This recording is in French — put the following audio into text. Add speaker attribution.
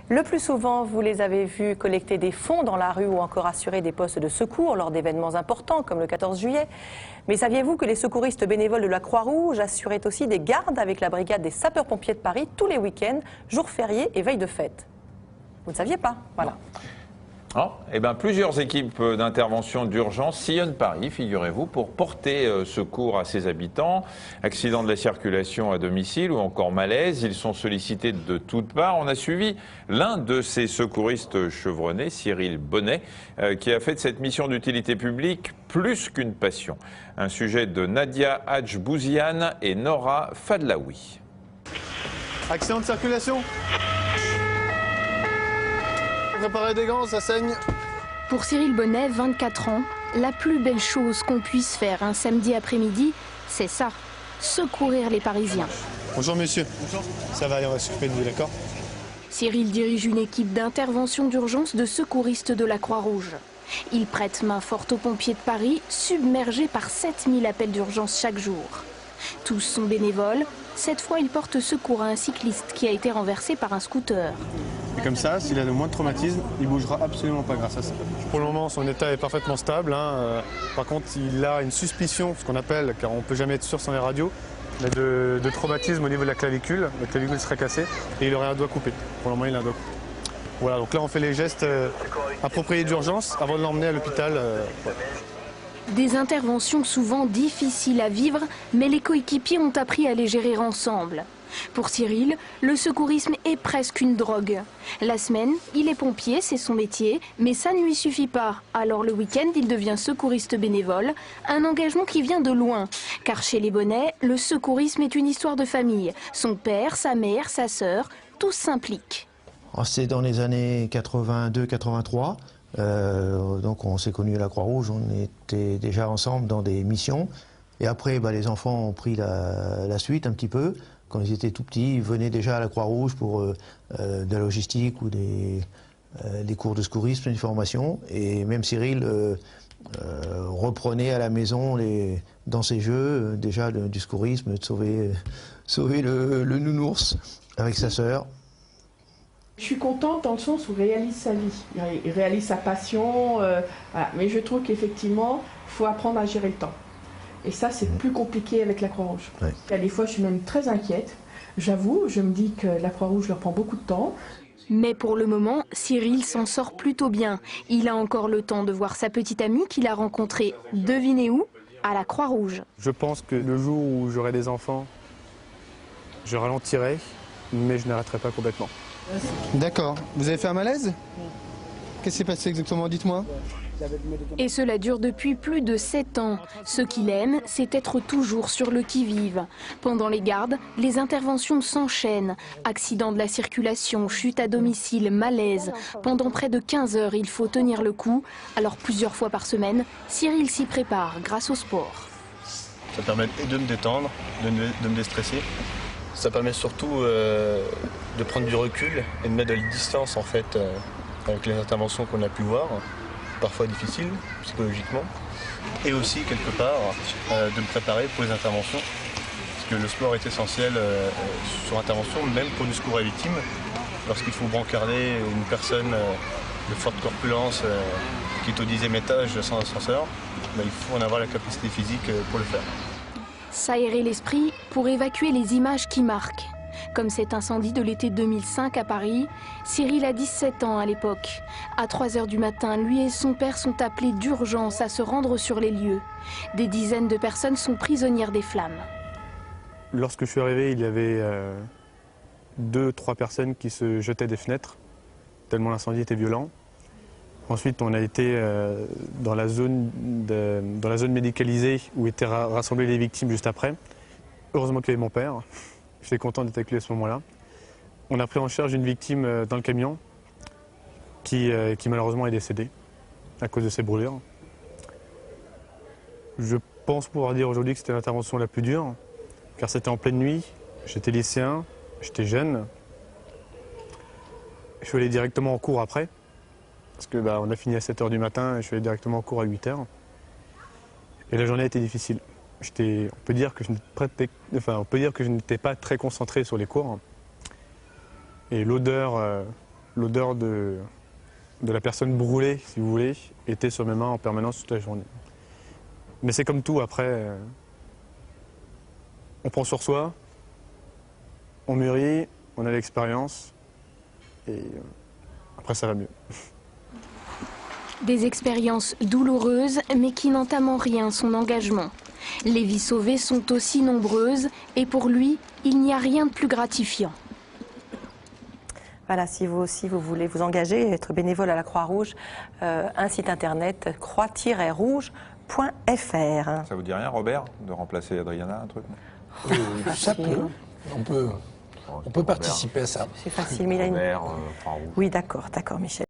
Speaker 1: Le plus souvent, vous les avez vus collecter des fonds dans la rue ou encore assurer des postes de secours lors d'événements importants comme le 14 juillet. Mais saviez-vous que les secouristes bénévoles de la Croix-Rouge assuraient aussi des gardes avec la brigade des sapeurs-pompiers de Paris tous les week-ends, jours fériés et veilles de fête? Vous ne saviez pas? Voilà.
Speaker 2: Oh, eh bien, plusieurs équipes d'intervention d'urgence sillonnent Paris, figurez-vous, pour porter secours à ses habitants. Accidents de la circulation à domicile ou encore malaise, ils sont sollicités de toutes parts. On a suivi l'un de ces secouristes chevronnés, Cyril Bonnet, qui a fait de cette mission d'utilité publique plus qu'une passion. Un sujet de Nadia Hadj-Bouziane et Nora Fadlaoui.
Speaker 3: Accident de circulation. Préparez des gants, ça saigne.
Speaker 4: Pour Cyril Bonnet, 24 ans, la plus belle chose qu'on puisse faire un samedi après-midi, c'est ça, secourir les Parisiens.
Speaker 3: Bonjour monsieur. Bonjour. Ça va, on va s'occuper de vous, d'accord?
Speaker 4: Cyril dirige une équipe d'intervention d'urgence de secouristes de la Croix-Rouge. Il prête main forte aux pompiers de Paris, submergés par 7000 appels d'urgence chaque jour. Tous sont bénévoles. Cette fois, il porte secours à un cycliste qui a été renversé par un scooter.
Speaker 3: Et comme ça, s'il a le moins de traumatisme, il bougera absolument pas grâce à ça. Pour le moment, son état est parfaitement stable. Par contre, il a une suspicion, ce qu'on appelle, car on ne peut jamais être sûr sans les radios, mais de traumatisme au niveau de la clavicule. La clavicule serait cassée et il aurait un doigt coupé. Pour le moment, il a un doigt coupé. Voilà, donc là, on fait les gestes appropriés d'urgence avant de l'emmener à l'hôpital.
Speaker 4: Des interventions souvent difficiles à vivre, mais les coéquipiers ont appris à les gérer ensemble. Pour Cyril, le secourisme est presque une drogue. La semaine, il est pompier, c'est son métier, mais ça ne lui suffit pas. Alors le week-end, il devient secouriste bénévole, un engagement qui vient de loin. Car chez les Bonnets, le secourisme est une histoire de famille. Son père, sa mère, sa sœur, tous s'impliquent.
Speaker 5: C'est dans les années 82-83. Donc on s'est connus à la Croix-Rouge, on était déjà ensemble dans des missions. Et après, les enfants ont pris la suite un petit peu. Quand ils étaient tout petits, ils venaient déjà à la Croix-Rouge pour de la logistique ou des cours de secourisme, une formation. Et même Cyril reprenait à la maison dans ses jeux déjà du secourisme, de sauver le nounours avec sa sœur.
Speaker 6: Je suis contente dans le sens où il réalise sa vie, il réalise sa passion, voilà. Mais je trouve qu'effectivement, il faut apprendre à gérer le temps. Et ça, c'est plus compliqué avec la Croix-Rouge. Ouais. Il y a des fois, je suis même très inquiète. J'avoue, je me dis que la Croix-Rouge leur prend beaucoup de temps.
Speaker 4: Mais pour le moment, Cyril s'en sort plutôt bien. Il a encore le temps de voir sa petite amie qu'il a rencontrée, devinez où? À la Croix-Rouge.
Speaker 3: Je pense que le jour où j'aurai des enfants, je ralentirai, mais je n'arrêterai pas complètement. D'accord. Vous avez fait un malaise? Qu'est-ce qui s'est passé exactement? Dites-moi.
Speaker 4: Et cela dure depuis plus de 7 ans. Ce qu'il aime, c'est être toujours sur le qui-vive. Pendant les gardes, les interventions s'enchaînent. Accident de la circulation, chute à domicile, malaise. Pendant près de 15 heures, il faut tenir le coup. Alors plusieurs fois par semaine, Cyril s'y prépare grâce au sport.
Speaker 7: Ça permet de me détendre, de me déstresser. Ça permet surtout de prendre du recul et de mettre de la distance en fait avec les interventions qu'on a pu voir, parfois difficiles psychologiquement, et aussi quelque part de me préparer pour les interventions, parce que le sport est essentiel sur intervention, même pour du secours à victime. Lorsqu'il faut brancarder une personne de forte corpulence qui est au 10e étage sans ascenseur, il faut en avoir la capacité physique pour le faire.
Speaker 4: S'aérer l'esprit pour évacuer les images qui marquent. Comme cet incendie de l'été 2005 à Paris, Cyril a 17 ans à l'époque. À 3 heures du matin, lui et son père sont appelés d'urgence à se rendre sur les lieux. Des dizaines de personnes sont prisonnières des flammes.
Speaker 3: Lorsque je suis arrivé, il y avait 2-3 personnes qui se jetaient des fenêtres, tellement l'incendie était violent. Ensuite, on a été dans la zone médicalisée où étaient rassemblées les victimes juste après. Heureusement qu'il y avait mon père. J'étais content d'être avec lui à ce moment-là. On a pris en charge une victime dans le camion qui malheureusement est décédée à cause de ses brûlures. Je pense pouvoir dire aujourd'hui que c'était l'intervention la plus dure, car c'était en pleine nuit, j'étais lycéen, j'étais jeune. Je suis allé directement en cours après. Parce que on a fini à 7 h du matin et je suis allé directement en cours à 8 h. Et la journée a été difficile. On peut dire que je n'étais pas très concentré sur les cours. Et l'odeur l'odeur de la personne brûlée, si vous voulez, était sur mes mains en permanence toute la journée. Mais c'est comme tout, après, on prend sur soi, on mûrit, on a l'expérience, et après ça va mieux.
Speaker 4: Des expériences douloureuses, mais qui n'entament en rien son engagement. Les vies sauvées sont aussi nombreuses, et pour lui, il n'y a rien de plus gratifiant.
Speaker 1: Voilà, si vous aussi vous voulez vous engager, être bénévole à la Croix-Rouge, un site internet croix-rouge.fr.
Speaker 2: Ça vous dit rien, Robert, de remplacer Adriana, un truc?
Speaker 8: Ça peut. On peut participer à ça.
Speaker 1: C'est facile, mais il a une...
Speaker 2: Robert, Croix-Rouge.
Speaker 1: Oui, d'accord, Michel.